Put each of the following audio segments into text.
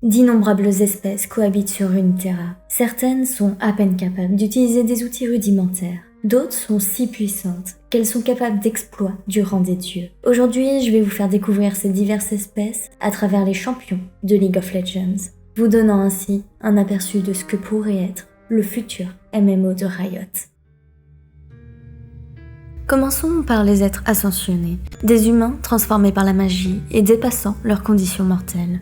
D'innombrables espèces cohabitent sur Runeterra. Certaines sont à peine capables d'utiliser des outils rudimentaires. D'autres sont si puissantes qu'elles sont capables d'exploits du rang des dieux. Aujourd'hui, je vais vous faire découvrir ces diverses espèces à travers les champions de League of Legends, vous donnant ainsi un aperçu de ce que pourrait être le futur MMO de Riot. Commençons par les êtres ascensionnés, des humains transformés par la magie et dépassant leurs conditions mortelles.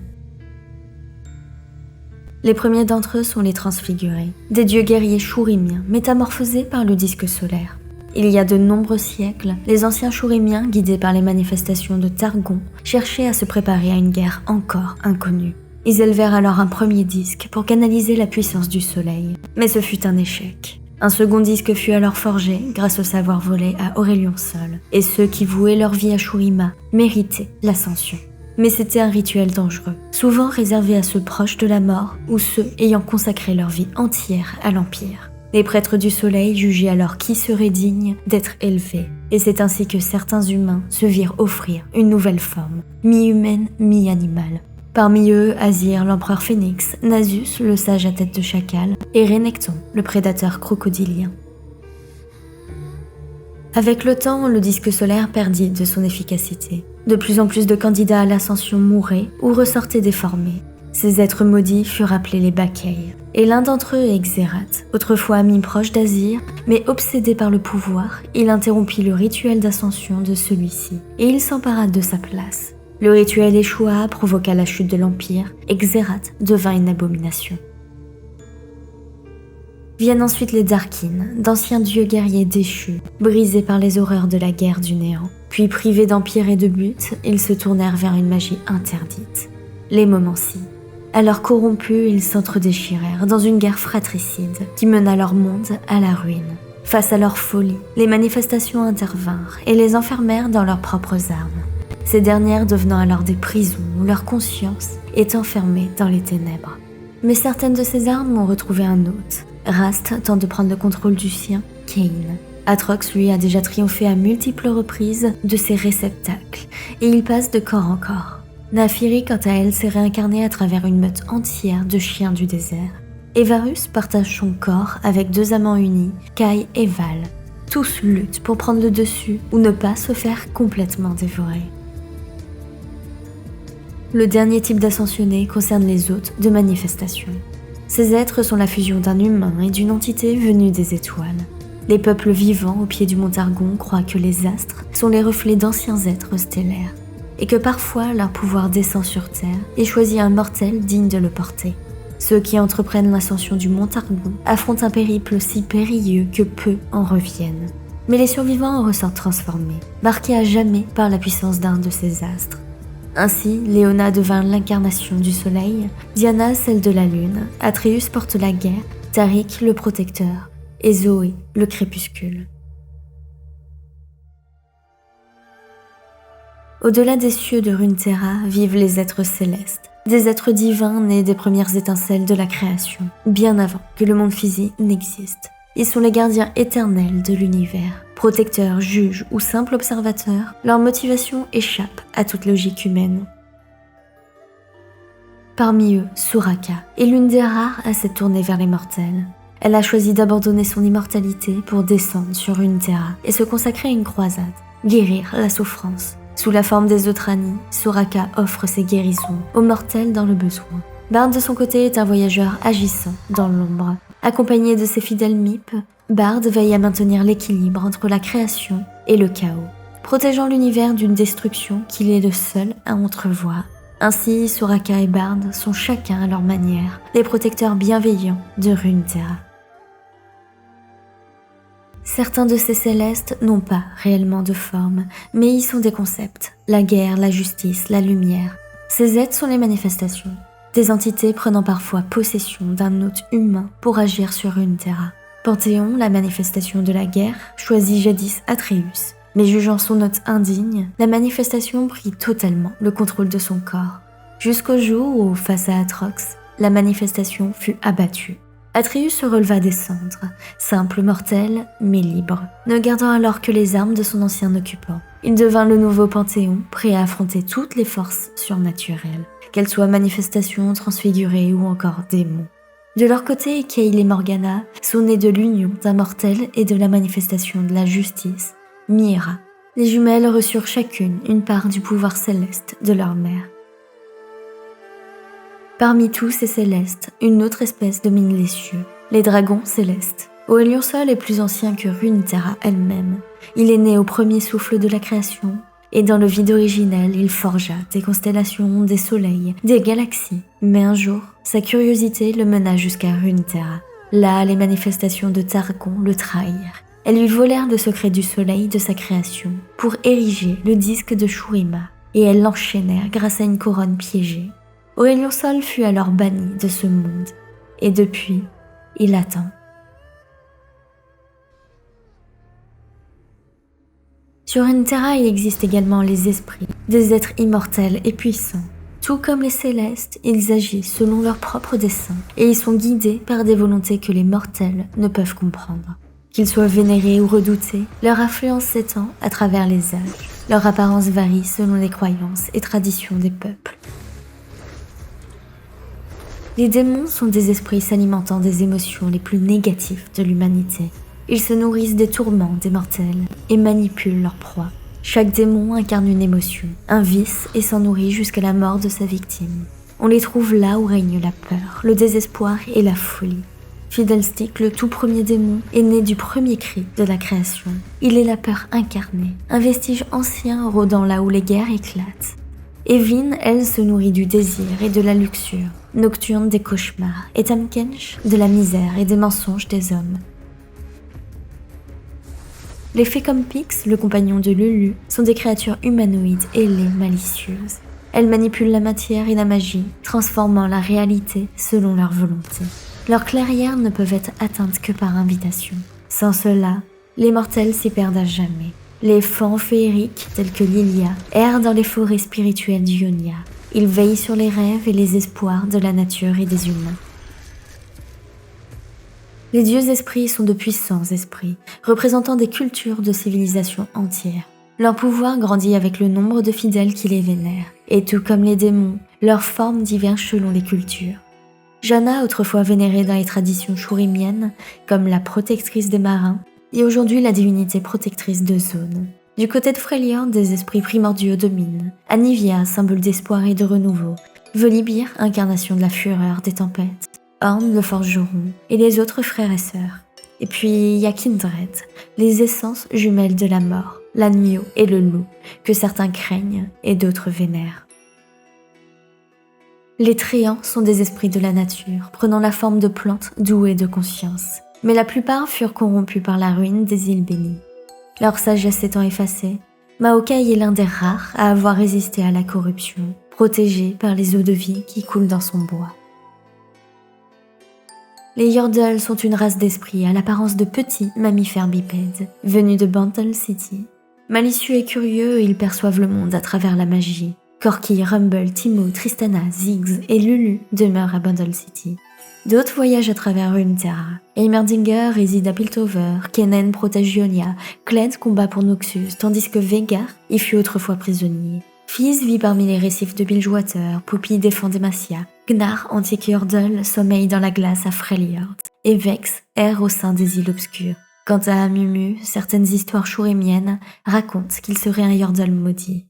Les premiers d'entre eux sont les transfigurés, des dieux guerriers chourimiens métamorphosés par le disque solaire. Il y a de nombreux siècles, les anciens chourimiens, guidés par les manifestations de Targon, cherchaient à se préparer à une guerre encore inconnue. Ils élevèrent alors un premier disque pour canaliser la puissance du soleil, mais ce fut un échec. Un second disque fut alors forgé grâce au savoir volé à Aurelion Sol, et ceux qui vouaient leur vie à Shurima méritaient l'ascension. Mais c'était un rituel dangereux, souvent réservé à ceux proches de la mort ou ceux ayant consacré leur vie entière à l'Empire. Les prêtres du soleil jugeaient alors qui serait digne d'être élevé, et c'est ainsi que certains humains se virent offrir une nouvelle forme, mi-humaine, mi-animale. Parmi eux, Azir, l'empereur phénix, Nasus, le sage à tête de chacal, et Renekton, le prédateur crocodilien. Avec le temps, le disque solaire perdit de son efficacité. De plus en plus de candidats à l'ascension mouraient ou ressortaient déformés. Ces êtres maudits furent appelés les Bakei. Et l'un d'entre eux est Xerath, autrefois ami proche d'Azir, mais obsédé par le pouvoir, il interrompit le rituel d'ascension de celui-ci, et il s'empara de sa place. Le rituel échoua, provoqua la chute de l'Empire, et Xerath devint une abomination. Viennent ensuite les Darkin, d'anciens dieux guerriers déchus, brisés par les horreurs de la guerre du néant. Puis privés d'empire et de but, ils se tournèrent vers une magie interdite, les Momancies. Alors corrompus, ils s'entre-déchirèrent dans une guerre fratricide qui mena leur monde à la ruine. Face à leur folie, les manifestations intervinrent et les enfermèrent dans leurs propres armes. Ces dernières devenant alors des prisons où leur conscience est enfermée dans les ténèbres. Mais certaines de ces armes ont retrouvé un hôte. Rast tente de prendre le contrôle du sien, Kayn. Atrox, lui, a déjà triomphé à multiples reprises de ses réceptacles, et il passe de corps en corps. Naafiri, quant à elle, s'est réincarnée à travers une meute entière de chiens du désert. Et Varus partage son corps avec deux amants unis, Kai et Val. Tous luttent pour prendre le dessus ou ne pas se faire complètement dévorer. Le dernier type d'ascensionnés concerne les hôtes de manifestation. Ces êtres sont la fusion d'un humain et d'une entité venue des étoiles. Les peuples vivants au pied du mont Targon croient que les astres sont les reflets d'anciens êtres stellaires, et que parfois leur pouvoir descend sur Terre et choisit un mortel digne de le porter. Ceux qui entreprennent l'ascension du mont Targon affrontent un périple si périlleux que peu en reviennent. Mais les survivants en ressortent transformés, marqués à jamais par la puissance d'un de ces astres. Ainsi, Léona devint l'incarnation du soleil, Diana celle de la lune, Atreus porte la guerre, Tariq le protecteur, et Zoé le crépuscule. Au-delà des cieux de Runeterra vivent les êtres célestes, des êtres divins nés des premières étincelles de la création, bien avant que le monde physique n'existe. Ils sont les gardiens éternels de l'univers. Protecteurs, juges ou simples observateurs, leur motivation échappe à toute logique humaine. Parmi eux, Soraka est l'une des rares à s'être tournée vers les mortels. Elle a choisi d'abandonner son immortalité pour descendre sur Runeterra et se consacrer à une croisade, guérir la souffrance. Sous la forme des Otrani, Soraka offre ses guérisons aux mortels dans le besoin. Bard de son côté est un voyageur agissant dans l'ombre. Accompagné de ses fidèles Mip, Bard veille à maintenir l'équilibre entre la création et le chaos, protégeant l'univers d'une destruction qu'il est le seul à entrevoir. Ainsi, Soraka et Bard sont chacun à leur manière les protecteurs bienveillants de Runeterra. Certains de ces célestes n'ont pas réellement de forme, mais y sont des concepts, la guerre, la justice, la lumière. Ces êtres sont les manifestations, des entités prenant parfois possession d'un hôte humain pour agir sur Runeterra. Panthéon, la manifestation de la guerre, choisit jadis Atreus, mais jugeant son hôte indigne, la manifestation prit totalement le contrôle de son corps. Jusqu'au jour où, face à Atrox, la manifestation fut abattue. Atreus se releva des cendres, simple mortel, mais libre, ne gardant alors que les armes de son ancien occupant. Il devint le nouveau Panthéon, prêt à affronter toutes les forces surnaturelles. qu'elles soient manifestations, transfigurées ou encore démons. De leur côté, Kale et Morgana sont nés de l'union d'un mortel et de la manifestation de la justice, Mira. Les jumelles reçurent chacune une part du pouvoir céleste de leur mère. Parmi tous ces célestes, une autre espèce domine les cieux, les dragons célestes. Aurelion Sol est plus ancien que Runeterra elle-même. Il est né au premier souffle de la création, et dans le vide originel, il forgea des constellations, des soleils, des galaxies. Mais un jour, sa curiosité le mena jusqu'à Runeterra. Là, les manifestations de Targon le trahirent. Elles lui volèrent le secret du soleil de sa création pour ériger le disque de Shurima, et elles l'enchaînèrent grâce à une couronne piégée. Aurelion Sol fut alors banni de ce monde, et depuis, il attend. Sur Runeterra, il existe également les esprits, des êtres immortels et puissants. Tout comme les célestes, ils agissent selon leurs propres desseins, et ils sont guidés par des volontés que les mortels ne peuvent comprendre. Qu'ils soient vénérés ou redoutés, leur influence s'étend à travers les âges. Leur apparence varie selon les croyances et traditions des peuples. Les démons sont des esprits s'alimentant des émotions les plus négatives de l'humanité. Ils se nourrissent des tourments des mortels et manipulent leur proie. Chaque démon incarne une émotion, un vice et s'en nourrit jusqu'à la mort de sa victime. On les trouve là où règne la peur, le désespoir et la folie. Fiddlestick, le tout premier démon, est né du premier cri de la création. Il est la peur incarnée, un vestige ancien rôdant là où les guerres éclatent. Evin, elle, se nourrit du désir et de la luxure, Nocturne des cauchemars, et Tamkench de la misère et des mensonges des hommes. Les fées comme Pix, le compagnon de Lulu, sont des créatures humanoïdes ailées, malicieuses. Elles manipulent la matière et la magie, transformant la réalité selon leur volonté. Leurs clairières ne peuvent être atteintes que par invitation. Sans cela, les mortels s'y perdent à jamais. Les fans féeriques, tels que Lilia, errent dans les forêts spirituelles d'Ionia. Ils veillent sur les rêves et les espoirs de la nature et des humains. Les dieux esprits sont de puissants esprits, représentant des cultures de civilisations entières. Leur pouvoir grandit avec le nombre de fidèles qui les vénèrent, et tout comme les démons, leurs formes divergent selon les cultures. Jana, autrefois vénérée dans les traditions shurimiennes comme la protectrice des marins, est aujourd'hui la divinité protectrice de Zone. Du côté de Freljord, des esprits primordiaux dominent. Anivia, symbole d'espoir et de renouveau. Volibear, incarnation de la fureur des tempêtes. Orn, le forgeron, et les autres frères et sœurs. Et puis, il y a Kindred, les essences jumelles de la mort, l'agneau et le loup, que certains craignent et d'autres vénèrent. Les Tréants sont des esprits de la nature, prenant la forme de plantes douées de conscience. Mais la plupart furent corrompus par la ruine des îles bénies. Leur sagesse étant effacée, Maokai est l'un des rares à avoir résisté à la corruption, protégé par les eaux de vie qui coulent dans son bois. Les Yordles sont une race d'esprits à l'apparence de petits mammifères bipèdes, venus de Bantle City. Malicieux et curieux, ils perçoivent le monde à travers la magie. Corki, Rumble, Timo, Tristana, Ziggs et Lulu demeurent à Bantle City. D'autres voyagent à travers Runeterra. Heimerdinger réside à Piltover, Kennen protège Ionia, Kled combat pour Noxus, tandis que Veigar y fut autrefois prisonnier. Fizz vit parmi les récifs de Bilgewater, Poppy défend Demacia, Gnar, antique Yordle, sommeille dans la glace à Freljord, et Vex erre au sein des îles obscures. Quant à Amumu, certaines histoires shurimiennes racontent qu'il serait un Yordle maudit.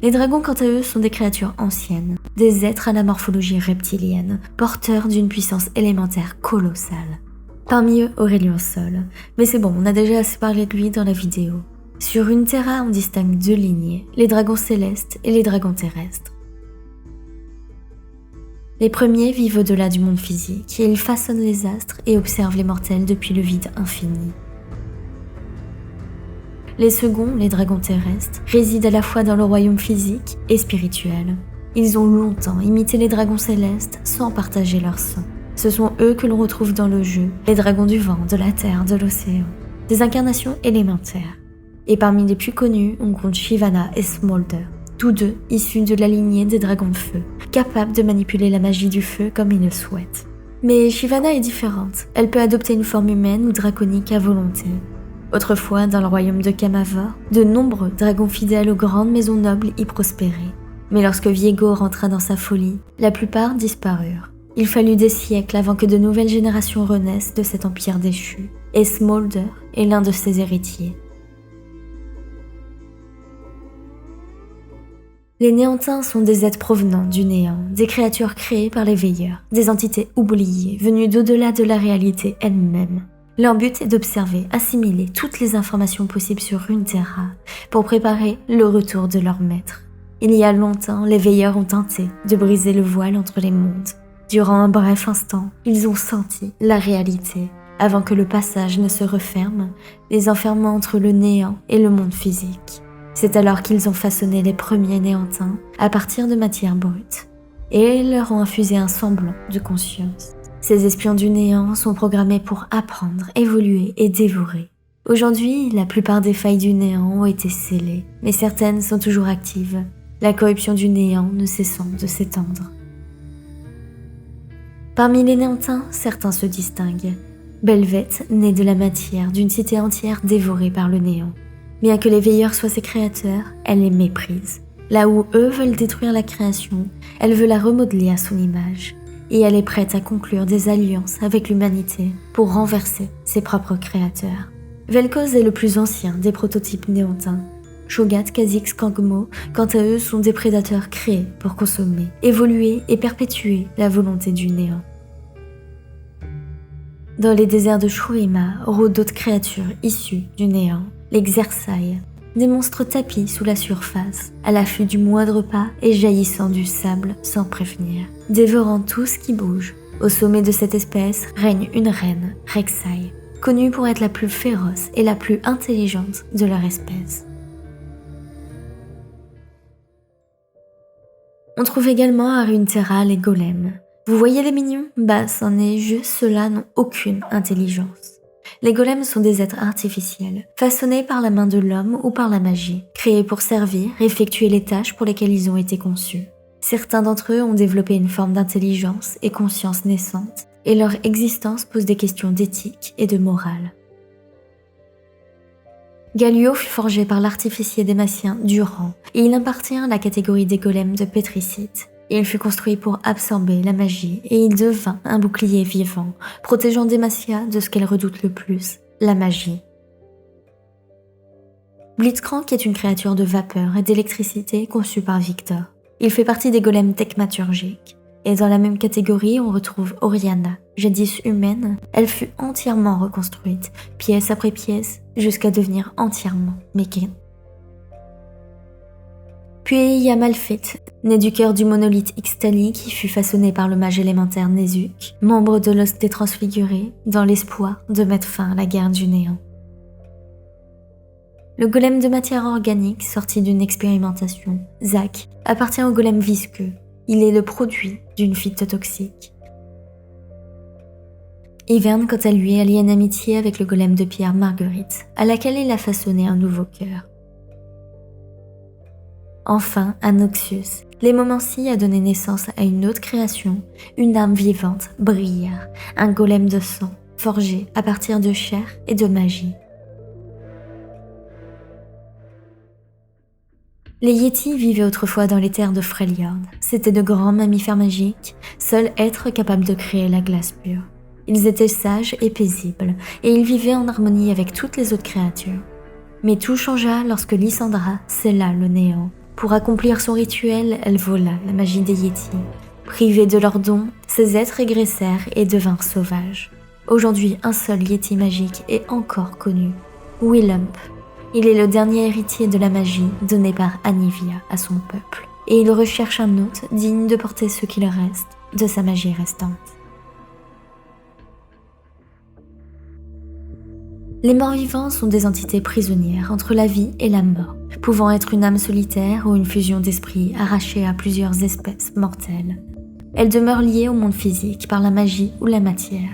Les dragons, quant à eux, sont des créatures anciennes, des êtres à la morphologie reptilienne, porteurs d'une puissance élémentaire colossale. Parmi eux, Aurelion Sol. Mais c'est bon, on a déjà assez parlé de lui dans la vidéo. Sur Runeterra, on distingue deux lignées, les dragons célestes et les dragons terrestres. Les premiers vivent au-delà du monde physique, et ils façonnent les astres et observent les mortels depuis le vide infini. Les seconds, les dragons terrestres, résident à la fois dans le royaume physique et spirituel. Ils ont longtemps imité les dragons célestes sans partager leur sang. Ce sont eux que l'on retrouve dans le jeu, les dragons du vent, de la terre, de l'océan. Des incarnations élémentaires. Et parmi les plus connus, on compte Shyvana et Smolder, tous deux issus de la lignée des dragons de feu, capables de manipuler la magie du feu comme ils le souhaitent. Mais Shyvana est différente, elle peut adopter une forme humaine ou draconique à volonté. Autrefois, dans le royaume de Camavor, de nombreux dragons fidèles aux grandes maisons nobles y prospéraient. Mais lorsque Viego rentra dans sa folie, la plupart disparurent. Il fallut des siècles avant que de nouvelles générations renaissent de cet empire déchu, et Smolder est l'un de ses héritiers. Les Néantins sont des êtres provenant du néant, des créatures créées par les veilleurs, des entités oubliées, venues d'au-delà de la réalité elle-même. Leur but est d'observer, assimiler toutes les informations possibles sur Runeterra pour préparer le retour de leur maître. Il y a longtemps, les veilleurs ont tenté de briser le voile entre les mondes. Durant un bref instant, ils ont senti la réalité, avant que le passage ne se referme, les enfermant entre le néant et le monde physique. C'est alors qu'ils ont façonné les premiers Néantins à partir de matière brute, et leur ont infusé un semblant de conscience. Ces espions du néant sont programmés pour apprendre, évoluer et dévorer. Aujourd'hui, la plupart des failles du néant ont été scellées, mais certaines sont toujours actives, la corruption du néant ne cessant de s'étendre. Parmi les Néantins, certains se distinguent. Belvet naît de la matière d'une cité entière dévorée par le néant. Bien que les veilleurs soient ses créateurs, elle les méprise. Là où eux veulent détruire la création, elle veut la remodeler à son image. Et elle est prête à conclure des alliances avec l'humanité pour renverser ses propres créateurs. Vel'Koz est le plus ancien des prototypes néantins. Cho'Gath, Kha'Zix, Kangmo, quant à eux, sont des prédateurs créés pour consommer, évoluer et perpétuer la volonté du néant. Dans les déserts de Shurima rôdent d'autres créatures issues du néant, les Xer'sai, des monstres tapis sous la surface, à l'affût du moindre pas et jaillissant du sable sans prévenir, dévorant tout ce qui bouge. Au sommet de cette espèce règne une reine, Rek'Sai, connue pour être la plus féroce et la plus intelligente de leur espèce. On trouve également à Runeterra les golems. Vous voyez les mignons ? C'en est juste, ceux-là n'ont aucune intelligence. Les golems sont des êtres artificiels, façonnés par la main de l'homme ou par la magie, créés pour servir et effectuer les tâches pour lesquelles ils ont été conçus. Certains d'entre eux ont développé une forme d'intelligence et conscience naissante, et leur existence pose des questions d'éthique et de morale. Galio fut forgé par l'artificier dématien Durand, et il appartient à la catégorie des golems de Pétricite. Il fut construit pour absorber la magie, et il devint un bouclier vivant, protégeant Demacia de ce qu'elle redoute le plus, la magie. Blitzcrank est une créature de vapeur et d'électricité conçue par Victor. Il fait partie des golems techmaturgiques. Et dans la même catégorie, on retrouve Oriana, jadis humaine. Elle fut entièrement reconstruite, pièce après pièce, jusqu'à devenir entièrement mécanique. Puis il y a Malphite, né du cœur du monolithe Ixtali qui fut façonné par le mage élémentaire Nezuk, membre de l'os des transfigurés, dans l'espoir de mettre fin à la guerre du néant. Le golem de matière organique, sorti d'une expérimentation, Zac, appartient au golem visqueux. Il est le produit d'une phytotoxique. Ivern, quant à lui, a lié une amitié avec le golem de pierre Marguerite, à laquelle il a façonné un nouveau cœur. Enfin, à Noxius, l'Hémomancie a donné naissance à une autre création, une âme vivante, Briar, un golem de sang, forgé à partir de chair et de magie. Les Yétis vivaient autrefois dans les terres de Freljord. C'étaient de grands mammifères magiques, seuls êtres capables de créer la glace pure. Ils étaient sages et paisibles, et ils vivaient en harmonie avec toutes les autres créatures. Mais tout changea lorsque Lysandra scella le néant. Pour accomplir son rituel, elle vola la magie des Yétis. Privés de leurs dons, ces êtres régressèrent et devinrent sauvages. Aujourd'hui, un seul Yéti magique est encore connu, Willump. Il est le dernier héritier de la magie donnée par Anivia à son peuple, et il recherche un hôte digne de porter ce qu'il reste de sa magie restante. Les morts-vivants sont des entités prisonnières entre la vie et la mort, pouvant être une âme solitaire ou une fusion d'esprits arrachée à plusieurs espèces mortelles. Elles demeurent liées au monde physique par la magie ou la matière.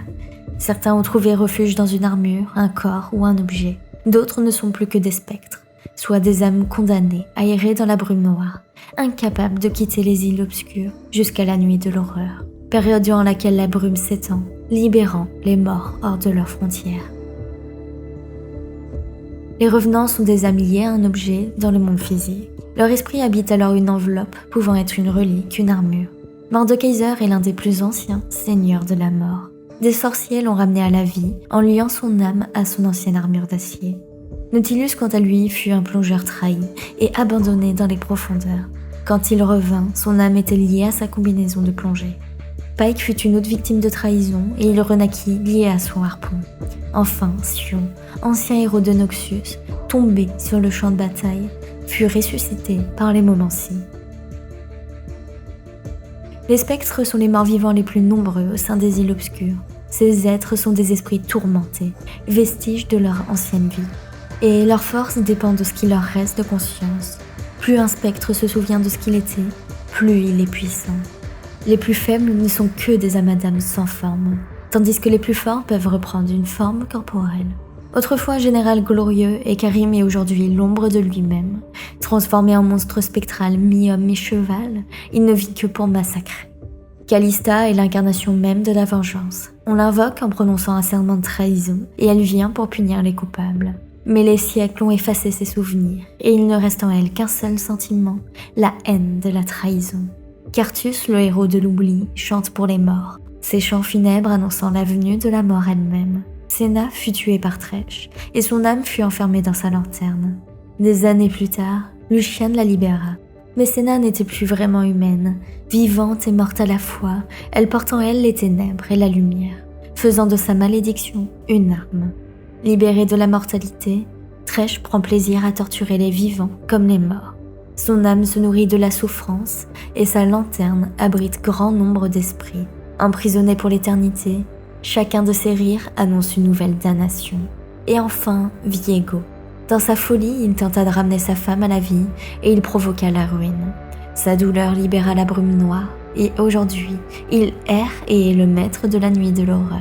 Certains ont trouvé refuge dans une armure, un corps ou un objet. D'autres ne sont plus que des spectres, soit des âmes condamnées à errer dans la brume noire, incapables de quitter les îles obscures jusqu'à la nuit de l'horreur, période durant laquelle la brume s'étend, libérant les morts hors de leurs frontières. Les revenants sont des âmes liées à un objet dans le monde physique. Leur esprit habite alors une enveloppe pouvant être une relique, une armure. Mordekaiser est l'un des plus anciens seigneurs de la mort. Des sorciers l'ont ramené à la vie en liant son âme à son ancienne armure d'acier. Nautilus, quant à lui, fut un plongeur trahi et abandonné dans les profondeurs. Quand il revint, son âme était liée à sa combinaison de plongée. Pike fut une autre victime de trahison et il renaquit lié à son harpon. Enfin, Sion, ancien héros de Noxus, tombé sur le champ de bataille, fut ressuscité par les Momancy. Les spectres sont les morts vivants les plus nombreux au sein des îles obscures. Ces êtres sont des esprits tourmentés, vestiges de leur ancienne vie. Et leur force dépend de ce qui leur reste de conscience. Plus un spectre se souvient de ce qu'il était, plus il est puissant. Les plus faibles ne sont que des amalgames sans forme, tandis que les plus forts peuvent reprendre une forme corporelle. Autrefois général glorieux, Ekarim est aujourd'hui l'ombre de lui-même. Transformé en monstre spectral mi-homme mi-cheval, il ne vit que pour massacrer. Calista est l'incarnation même de la vengeance. On l'invoque en prononçant un serment de trahison, et elle vient pour punir les coupables. Mais les siècles ont effacé ses souvenirs, et il ne reste en elle qu'un seul sentiment, la haine de la trahison. Carthus, le héros de l'oubli, chante pour les morts, ses chants funèbres annonçant la venue de la mort elle-même. Senna fut tué par Tresh, et son âme fut enfermée dans sa lanterne. Des années plus tard, Lucien la libéra. Mais Senna n'était plus vraiment humaine. Vivante et morte à la fois, elle porte en elle les ténèbres et la lumière, faisant de sa malédiction une arme. Libérée de la mortalité, Tresh prend plaisir à torturer les vivants comme les morts. Son âme se nourrit de la souffrance et sa lanterne abrite grand nombre d'esprits. Emprisonnés pour l'éternité, chacun de ses rires annonce une nouvelle damnation. Et enfin, Viego. Dans sa folie, il tenta de ramener sa femme à la vie et il provoqua la ruine. Sa douleur libéra la brume noire et aujourd'hui, il erre et est le maître de la nuit de l'horreur.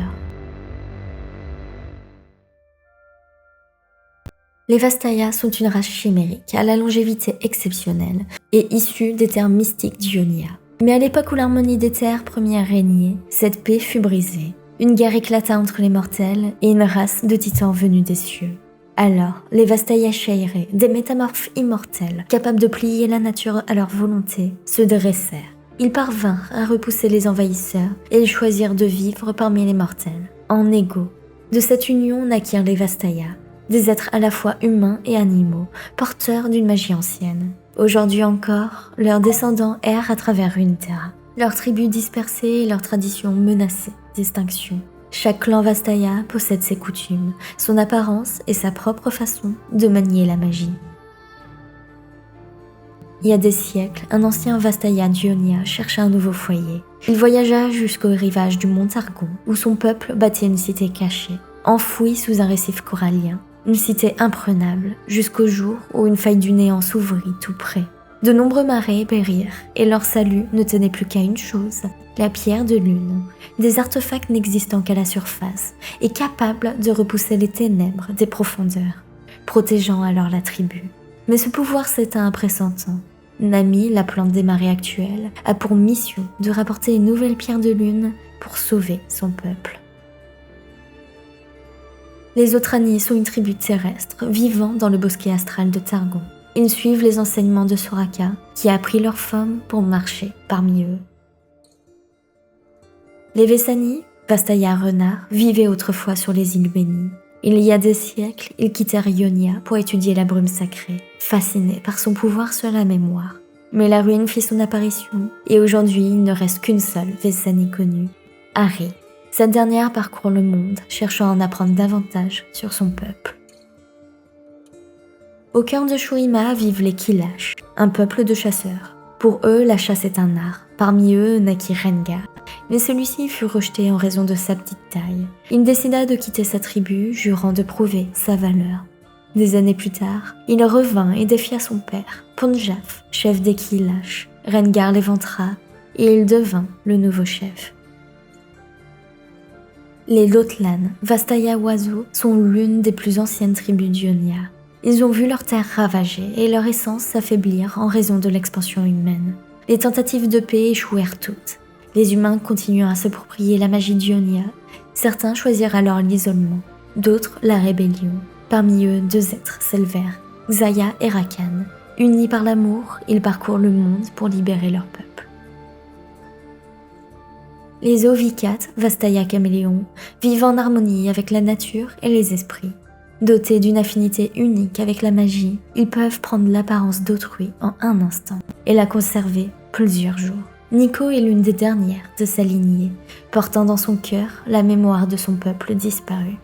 Les Vastaya sont une race chimérique à la longévité exceptionnelle et issue des terres mystiques d'Ionia. Mais à l'époque où l'harmonie des terres premières régnait, cette paix fut brisée. Une guerre éclata entre les mortels et une race de titans venus des cieux. Alors, les Vastaya Shairé, des métamorphes immortels, capables de plier la nature à leur volonté, se dressèrent. Ils parvinrent à repousser les envahisseurs et ils choisirent de vivre parmi les mortels, en égaux. De cette union naquirent les Vastaya, des êtres à la fois humains et animaux, porteurs d'une magie ancienne. Aujourd'hui encore, leurs descendants errent à travers Runeterra, leurs tribus dispersées et leurs traditions menacées d'extinction. Chaque clan Vastaya possède ses coutumes, son apparence et sa propre façon de manier la magie. Il y a des siècles, un ancien Vastaya d'Ionia chercha un nouveau foyer. Il voyagea jusqu'au rivage du mont Targon, où son peuple bâtit une cité cachée, enfouie sous un récif corallien. Une cité imprenable, jusqu'au jour où une faille du néant s'ouvrit tout près. De nombreux marais périrent, et leur salut ne tenait plus qu'à une chose, la pierre de lune, des artefacts n'existant qu'à la surface, et capables de repousser les ténèbres des profondeurs, protégeant alors la tribu. Mais ce pouvoir s'éteint après 100 ans. Nami, la plante des marais actuelle, a pour mission de rapporter une nouvelle pierre de lune pour sauver son peuple. Les Otrani sont une tribu terrestre vivant dans le bosquet astral de Targon. Ils suivent les enseignements de Soraka, qui a pris leur forme pour marcher parmi eux. Les Vessani, Vastaya renards, vivaient autrefois sur les îles bénies. Il y a des siècles, ils quittèrent Ionia pour étudier la brume sacrée, fascinés par son pouvoir sur la mémoire. Mais la ruine fit son apparition, et aujourd'hui il ne reste qu'une seule Vessani connue, Ari. Cette dernière parcourt le monde, cherchant à en apprendre davantage sur son peuple. Au cœur de Shurima vivent les Kilash, un peuple de chasseurs. Pour eux, la chasse est un art. Parmi eux naquit Rengar, mais celui-ci fut rejeté en raison de sa petite taille. Il décida de quitter sa tribu, jurant de prouver sa valeur. Des années plus tard, il revint et défia son père, Ponjaf, chef des Kilash. Rengar l'éventra et il devint le nouveau chef. Les Lotlan, Vastaya Oiseaux, sont l'une des plus anciennes tribus d'Ionia. Ils ont vu leurs terres ravagées et leur essence s'affaiblir en raison de l'expansion humaine. Les tentatives de paix échouèrent toutes. Les humains continuant à s'approprier la magie d'Ionia. Certains choisirent alors l'isolement, d'autres la rébellion. Parmi eux, 2 êtres s'élevèrent, Xayah et Rakan. Unis par l'amour, ils parcourent le monde pour libérer leur peuple. Les Ovicat, Vastaya caméléons, vivent en harmonie avec la nature et les esprits. Dotés d'une affinité unique avec la magie, ils peuvent prendre l'apparence d'autrui en un instant et la conserver plusieurs jours. Nico est l'une des dernières de sa lignée, portant dans son cœur la mémoire de son peuple disparu.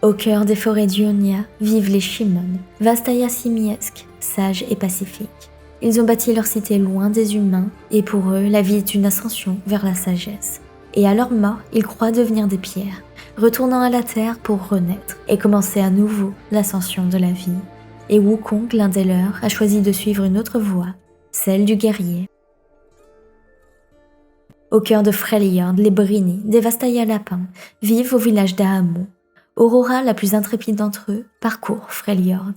Au cœur des forêts d'Ionia vivent les Shimon, Vastaya simiesques, sages et pacifiques. Ils ont bâti leur cité loin des humains et pour eux, la vie est une ascension vers la sagesse. Et à leur mort, ils croient devenir des pierres, retournant à la terre pour renaître et commencer à nouveau l'ascension de la vie. Et Wukong, l'un des leurs, a choisi de suivre une autre voie, celle du guerrier. Au cœur de Freljord, les Brini, des Vastaya lapins, vivent au village d'Ahamon. Aurora, la plus intrépide d'entre eux, parcourt Freljord.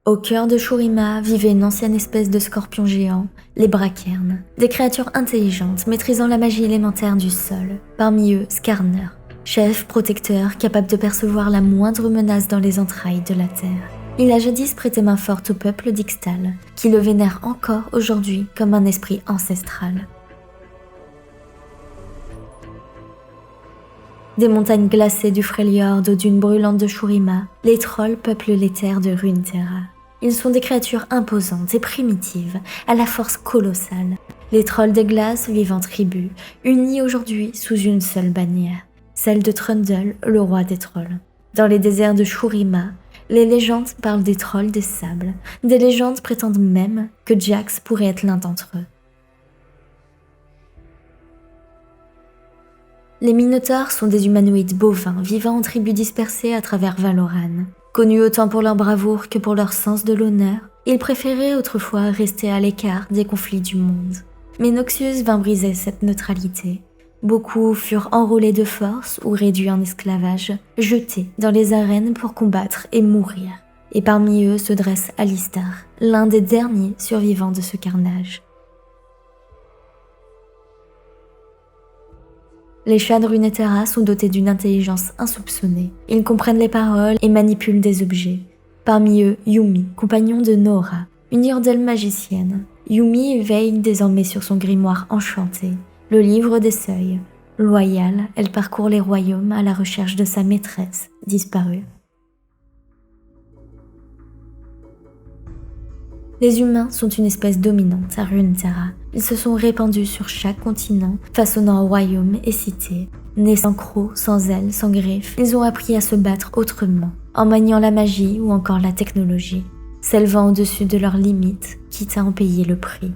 Au cœur de Shurima vivait une ancienne espèce de scorpion géant, les Bracairns, des créatures intelligentes maîtrisant la magie élémentaire du sol. Parmi eux, Skarner, chef protecteur capable de percevoir la moindre menace dans les entrailles de la terre. Il a jadis prêté main forte au peuple d'Ixtal, qui le vénère encore aujourd'hui comme un esprit ancestral. Des montagnes glacées du Freljord aux dunes brûlantes de Shurima, les trolls peuplent les terres de Runeterra. Ils sont des créatures imposantes et primitives, à la force colossale. Les trolls des glaces vivent en tribus, unis aujourd'hui sous une seule bannière, celle de Trundle, le roi des trolls. Dans les déserts de Shurima, les légendes parlent des trolls des sables. Des légendes prétendent même que Jax pourrait être l'un d'entre eux. Les Minotaures sont des humanoïdes bovins vivant en tribus dispersées à travers Valoran. Connus autant pour leur bravoure que pour leur sens de l'honneur, ils préféraient autrefois rester à l'écart des conflits du monde. Mais Noxus vint briser cette neutralité. Beaucoup furent enrôlés de force ou réduits en esclavage, jetés dans les arènes pour combattre et mourir. Et parmi eux se dresse Alistar, l'un des derniers survivants de ce carnage. Les chats de Runeterra sont dotés d'une intelligence insoupçonnée. Ils comprennent les paroles et manipulent des objets. Parmi eux, Yuumi, compagnon de Nora, une Yordle magicienne. Yuumi veille désormais sur son grimoire enchanté, le livre des seuils. Loyale, elle parcourt les royaumes à la recherche de sa maîtresse, disparue. Les humains sont une espèce dominante à Runeterra. Ils se sont répandus sur chaque continent, façonnant royaumes et cités. Nés sans crocs, sans ailes, sans griffes, ils ont appris à se battre autrement, en maniant la magie ou encore la technologie, s'élevant au-dessus de leurs limites, quitte à en payer le prix.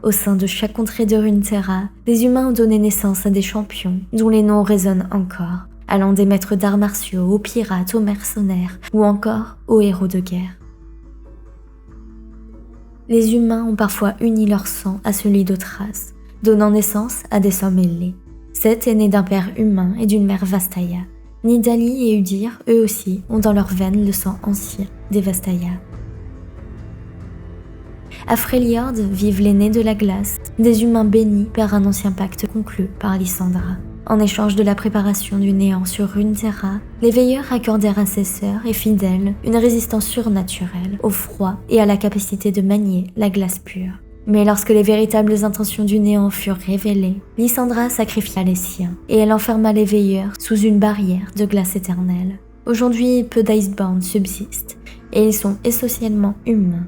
Au sein de chaque contrée de Runeterra, les humains ont donné naissance à des champions, dont les noms résonnent encore, allant des maîtres d'arts martiaux aux pirates, aux mercenaires ou encore aux héros de guerre. Les humains ont parfois uni leur sang à celui d'autres races, donnant naissance à des sangs mêlés. Seth est né d'un père humain et d'une mère Vastaya. Nidalee et Udyr, eux aussi, ont dans leurs veines le sang ancien des Vastaya. À Freljord vivent les nés de la glace, des humains bénis par un ancien pacte conclu par Lysandra. En échange de la préparation du néant sur Runeterra, les veilleurs accordèrent à ses sœurs et fidèles une résistance surnaturelle au froid et à la capacité de manier la glace pure. Mais lorsque les véritables intentions du néant furent révélées, Lysandra sacrifia les siens et elle enferma les veilleurs sous une barrière de glace éternelle. Aujourd'hui, peu d'Iceborn subsistent et ils sont essentiellement humains.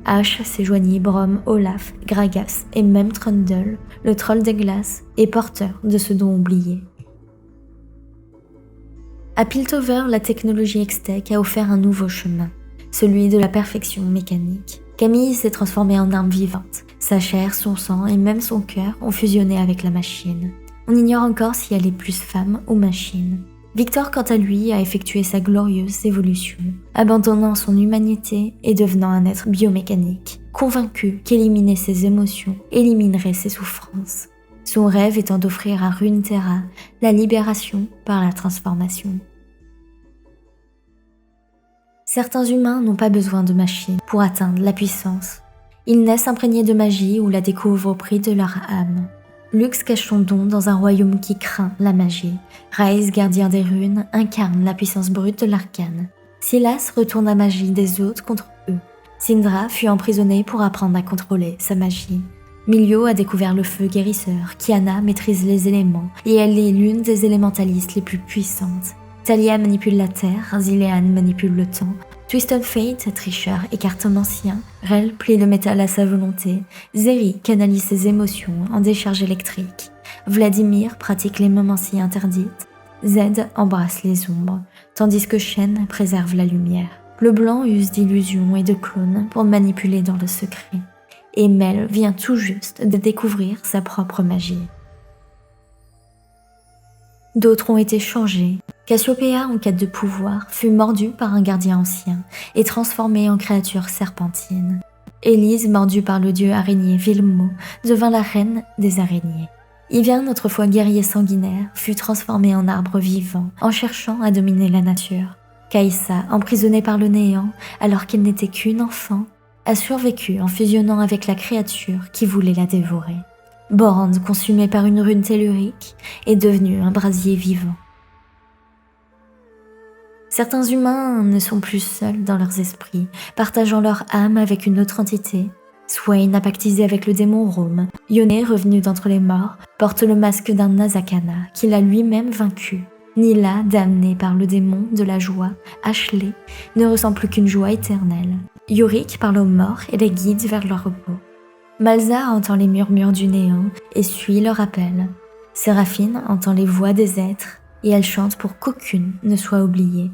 Ash s'est joigni Brom, Olaf, Gragas et même Trundle, le troll des glaces, est porteur de ce don oublié. À Piltover, la technologie Hextech a offert un nouveau chemin, celui de la perfection mécanique. Camille s'est transformée en arme vivante. Sa chair, son sang et même son cœur ont fusionné avec la machine. On ignore encore si elle est plus femme ou machine. Victor, quant à lui, a effectué sa glorieuse évolution, abandonnant son humanité et devenant un être biomécanique, convaincu qu'éliminer ses émotions éliminerait ses souffrances. Son rêve étant d'offrir à Runeterra la libération par la transformation. Certains humains n'ont pas besoin de machines pour atteindre la puissance. Ils naissent imprégnés de magie ou la découvrent au prix de leur âme. Lux cache son don dans un royaume qui craint la magie. Raiz, gardien des runes, incarne la puissance brute de l'arcane. Silas retourne la magie des autres contre eux. Syndra fut emprisonnée pour apprendre à contrôler sa magie. Milio a découvert le feu guérisseur, Kiana maîtrise les éléments et elle est l'une des élémentalistes les plus puissantes. Talia manipule la terre, Zilean manipule le temps, Twisted Fate, tricheur et cartomancien, Rel plie le métal à sa volonté, Zeri canalise ses émotions en décharge électrique, Vladimir pratique les momenties interdites, Zed embrasse les ombres, tandis que Shen préserve la lumière. Le blanc use d'illusions et de clones pour manipuler dans le secret. Et Mel vient tout juste de découvrir sa propre magie. D'autres ont été changés. Cassiopeia, en quête de pouvoir, fut mordue par un gardien ancien et transformée en créature serpentine. Élise, mordue par le dieu araignée Vilmo, devint la reine des araignées. Yvian, autrefois guerrier sanguinaire, fut transformé en arbre vivant en cherchant à dominer la nature. Kaïssa, emprisonnée par le néant alors qu'elle n'était qu'une enfant, a survécu en fusionnant avec la créature qui voulait la dévorer. Borand, consumé par une rune tellurique, est devenu un brasier vivant. Certains humains ne sont plus seuls dans leurs esprits, partageant leur âme avec une autre entité. Swain a pactisé avec le démon Rome. Yone, revenu d'entre les morts, porte le masque d'un Nazakana qu'il a lui-même vaincu. Nila, damnée par le démon de la joie, Ashley, ne ressent plus qu'une joie éternelle. Yorick parle aux morts et les guide vers leur repos. Malza entend les murmures du néant et suit leur appel. Séraphine entend les voix des êtres et elle chante pour qu'aucune ne soit oubliée.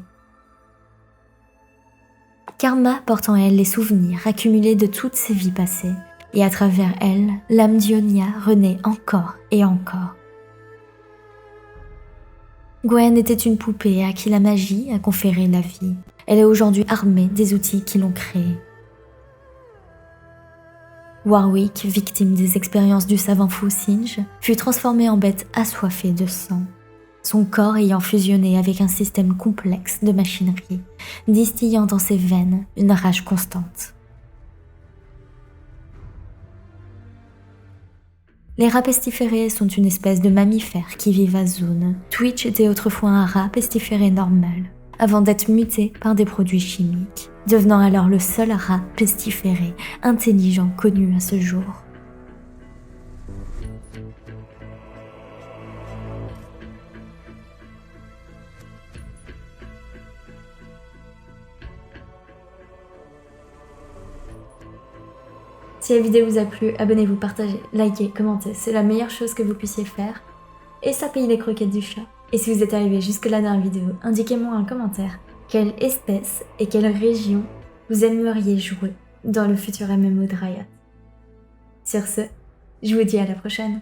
Karma porte en elle les souvenirs accumulés de toutes ses vies passées, et à travers elle, l'âme d'Ionia renaît encore et encore. Gwen était une poupée à qui la magie a conféré la vie. Elle est aujourd'hui armée des outils qui l'ont créée. Warwick, victime des expériences du savant fou Singe, fut transformé en bête assoiffée de sang. Son corps ayant fusionné avec un système complexe de machinerie, distillant dans ses veines une rage constante. Les rats pestiférés sont une espèce de mammifères qui vivent à Zone. Twitch était autrefois un rat pestiféré normal, avant d'être muté par des produits chimiques, devenant alors le seul rat pestiféré intelligent connu à ce jour. Si la vidéo vous a plu, abonnez-vous, partagez, likez, commentez, c'est la meilleure chose que vous puissiez faire. Et ça paye les croquettes du chat. Et si vous êtes arrivé jusque là dans la vidéo, indiquez-moi en commentaire quelle espèce et quelle région vous aimeriez jouer dans le futur MMO de Riot. Sur ce, je vous dis à la prochaine.